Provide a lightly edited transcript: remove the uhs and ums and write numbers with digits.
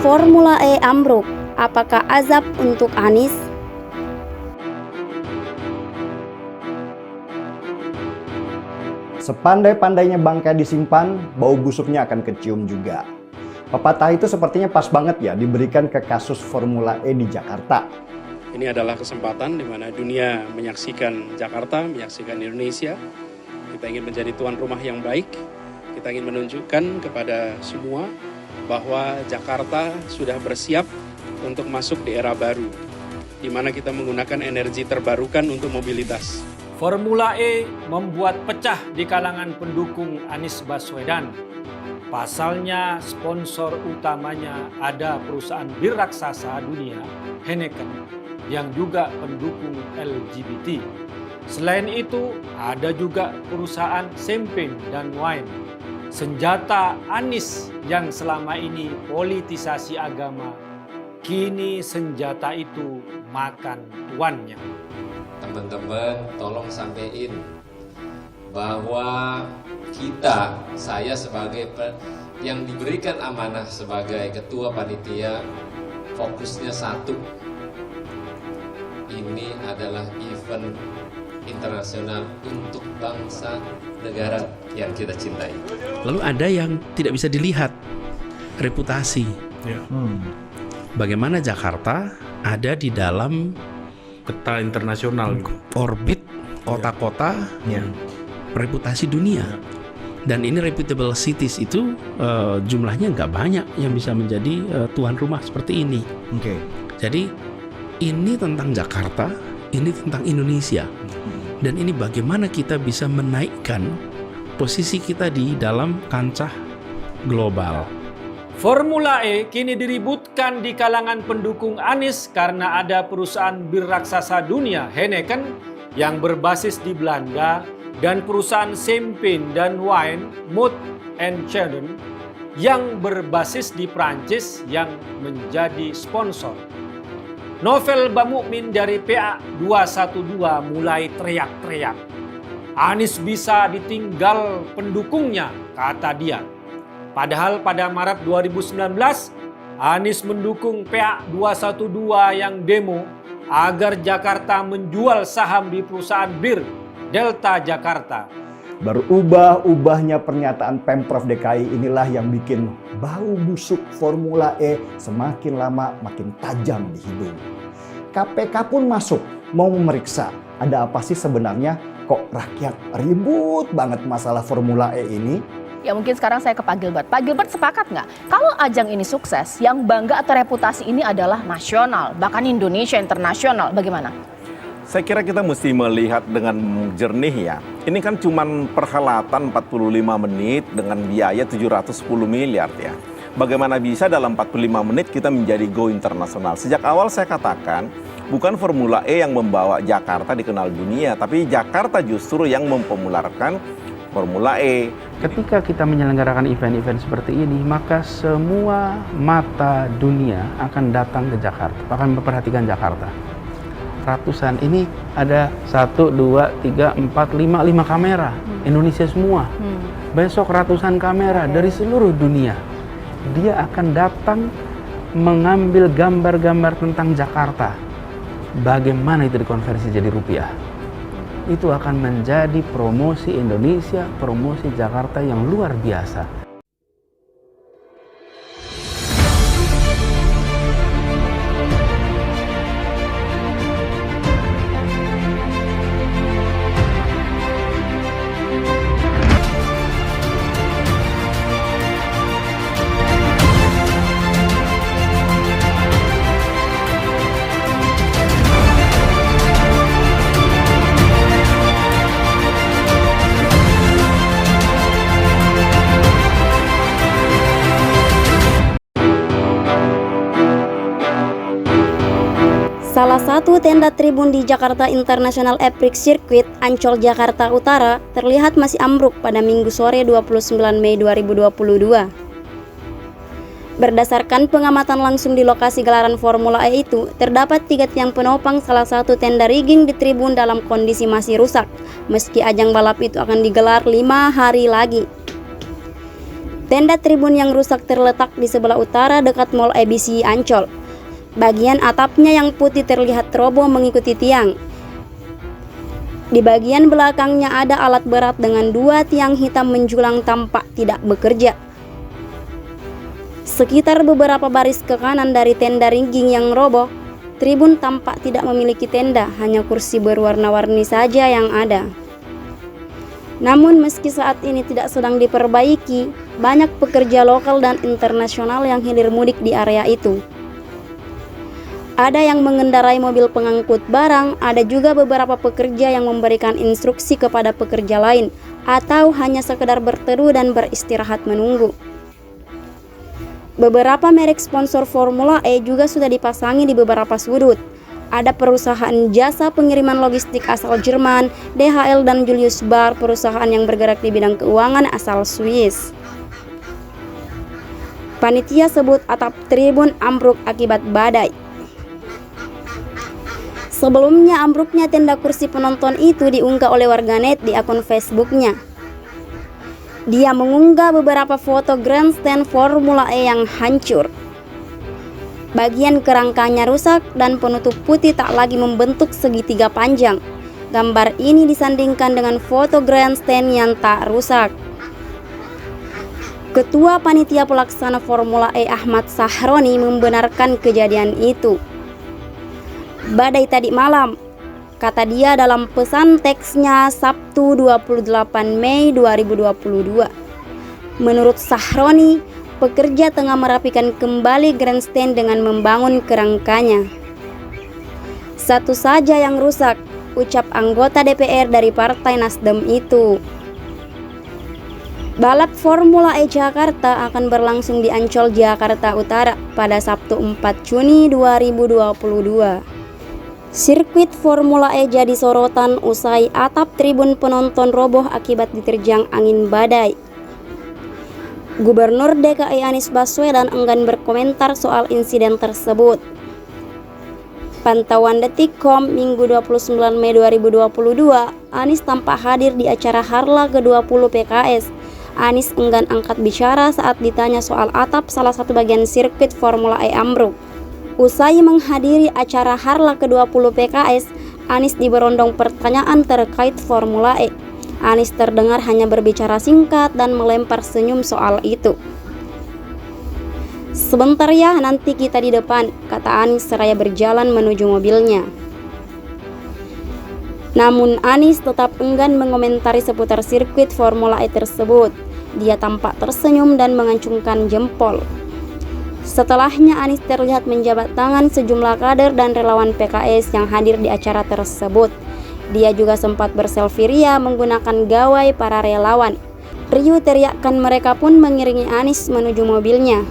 Formula E ambruk, apakah azab untuk Anies? Sepandai-pandainya bangkai disimpan, bau busuknya akan kecium juga. Pepatah itu sepertinya pas banget ya diberikan ke kasus Formula E di Jakarta. Ini adalah kesempatan di mana dunia menyaksikan Jakarta, menyaksikan Indonesia. Kita ingin menjadi tuan rumah yang baik. Kita ingin menunjukkan kepada semua bahwa Jakarta sudah bersiap untuk masuk di era baru, di mana kita menggunakan energi terbarukan untuk mobilitas. Formula E membuat pecah di kalangan pendukung Anies Baswedan. Pasalnya sponsor utamanya ada perusahaan bir raksasa dunia, Heineken, yang juga pendukung LGBT. Selain itu, ada juga perusahaan champagne dan wine. Senjata Anies yang selama ini politisasi agama, kini senjata itu makan tuannya. Teman-teman, tolong sampein bahwa saya sebagai yang diberikan amanah sebagai ketua panitia, fokusnya satu. Ini adalah event internasional untuk bangsa negara yang kita cintai. Lalu ada yang tidak bisa dilihat, reputasi. Bagaimana Jakarta ada di dalam peta internasional, orbit kota-kota reputasi dunia. Dan ini reputable cities itu jumlahnya nggak banyak yang bisa menjadi tuan rumah seperti ini. Jadi ini tentang Jakarta, ini tentang Indonesia. Dan ini bagaimana kita bisa menaikkan posisi kita di dalam kancah global. Formula E kini diributkan di kalangan pendukung Anies karena ada perusahaan bir raksasa dunia, Heineken, yang berbasis di Belanda, dan perusahaan champagne dan wine, Moët & Chandon, yang berbasis di Prancis yang menjadi sponsor. Novel Bamukmin dari PA212 mulai teriak-teriak. Anies bisa ditinggal pendukungnya, kata dia. Padahal pada Maret 2019, Anies mendukung PA212 yang demo agar Jakarta menjual saham di perusahaan bir Delta Jakarta. Berubah-ubahnya pernyataan Pemprov DKI inilah yang bikin bau busuk Formula E semakin lama makin tajam di hidung. KPK pun masuk mau memeriksa ada apa sih sebenarnya kok rakyat ribut banget masalah Formula E ini. Ya mungkin sekarang saya ke Pak Gilbert. Pak Gilbert sepakat nggak? Kalau ajang ini sukses, yang bangga atau reputasi ini adalah nasional, bahkan Indonesia internasional. Bagaimana? Saya kira kita mesti melihat dengan jernih ya. Ini kan cuma perhelatan 45 menit dengan biaya 710 miliar ya. Bagaimana bisa dalam 45 menit kita menjadi go internasional? Sejak awal saya katakan, bukan Formula E yang membawa Jakarta dikenal dunia, tapi Jakarta justru yang mempopulerkan Formula E. Ketika kita menyelenggarakan event-event seperti ini, maka semua mata dunia akan datang ke Jakarta, akan memperhatikan Jakarta. Ratusan, ini ada 1, 2, 3, 4, 5 kamera, Indonesia semua. Besok ratusan kamera dari seluruh dunia. Dia akan datang mengambil gambar-gambar tentang Jakarta. Bagaimana itu dikonversi jadi rupiah? Itu akan menjadi promosi Indonesia, promosi Jakarta yang luar biasa. Salah satu tenda tribun di Jakarta International Epic Circuit, Ancol, Jakarta Utara, terlihat masih ambruk pada Minggu sore 29 Mei 2022. Berdasarkan pengamatan langsung di lokasi gelaran Formula E itu, terdapat 3 tiang penopang salah satu tenda rigging di tribun dalam kondisi masih rusak, meski ajang balap itu akan digelar 5 hari lagi. Tenda tribun yang rusak terletak di sebelah utara dekat Mall ABC Ancol. Bagian atapnya yang putih terlihat roboh mengikuti tiang. Di bagian belakangnya ada alat berat dengan 2 tiang hitam menjulang tampak tidak bekerja. Sekitar beberapa baris ke kanan dari tenda ringging yang roboh, tribun tampak tidak memiliki tenda, hanya kursi berwarna-warni saja yang ada. Namun meski saat ini tidak sedang diperbaiki, banyak pekerja lokal dan internasional yang hilir mudik di area itu. Ada yang mengendarai mobil pengangkut barang, ada juga beberapa pekerja yang memberikan instruksi kepada pekerja lain, atau hanya sekedar berteduh dan beristirahat menunggu. Beberapa merek sponsor Formula E juga sudah dipasangi di beberapa sudut. Ada perusahaan jasa pengiriman logistik asal Jerman, DHL dan Julius Baer, perusahaan yang bergerak di bidang keuangan asal Swiss. Panitia sebut atap tribun ambruk akibat badai. Sebelumnya ambruknya tenda kursi penonton itu diunggah oleh warganet di akun Facebooknya. Dia mengunggah beberapa foto grandstand Formula E yang hancur. Bagian kerangkanya rusak dan penutup putih tak lagi membentuk segitiga panjang. Gambar ini disandingkan dengan foto grandstand yang tak rusak. Ketua Panitia Pelaksana Formula E Ahmad Sahroni membenarkan kejadian itu. Badai tadi malam, kata dia dalam pesan teksnya Sabtu 28 Mei 2022. Menurut Sahroni, pekerja tengah merapikan kembali grandstand dengan membangun kerangkanya. Satu saja yang rusak, ucap anggota DPR dari Partai Nasdem itu. Balap Formula E Jakarta akan berlangsung di Ancol, Jakarta Utara pada Sabtu 4 Juni 2022. Sirkuit Formula E jadi sorotan usai atap tribun penonton roboh akibat diterjang angin badai. Gubernur DKI Anies Baswedan enggan berkomentar soal insiden tersebut. Pantauan Detikcom Minggu 29 Mei 2022, Anies tampak hadir di acara Harla ke-20 PKS. Anies enggan angkat bicara saat ditanya soal atap salah satu bagian sirkuit Formula E ambruk. Usai menghadiri acara Harla ke-20 PKS, Anies diberondong pertanyaan terkait Formula E. Anies terdengar hanya berbicara singkat dan melempar senyum soal itu. Sebentar ya, nanti kita di depan, kata Anies seraya berjalan menuju mobilnya. Namun Anies tetap enggan mengomentari seputar sirkuit Formula E tersebut. Dia tampak tersenyum dan mengacungkan jempol. Setelahnya Anies terlihat menjabat tangan sejumlah kader dan relawan PKS yang hadir di acara tersebut. Dia juga sempat berselfie ria menggunakan gawai para relawan. Riuh teriakan mereka pun mengiringi Anies menuju mobilnya.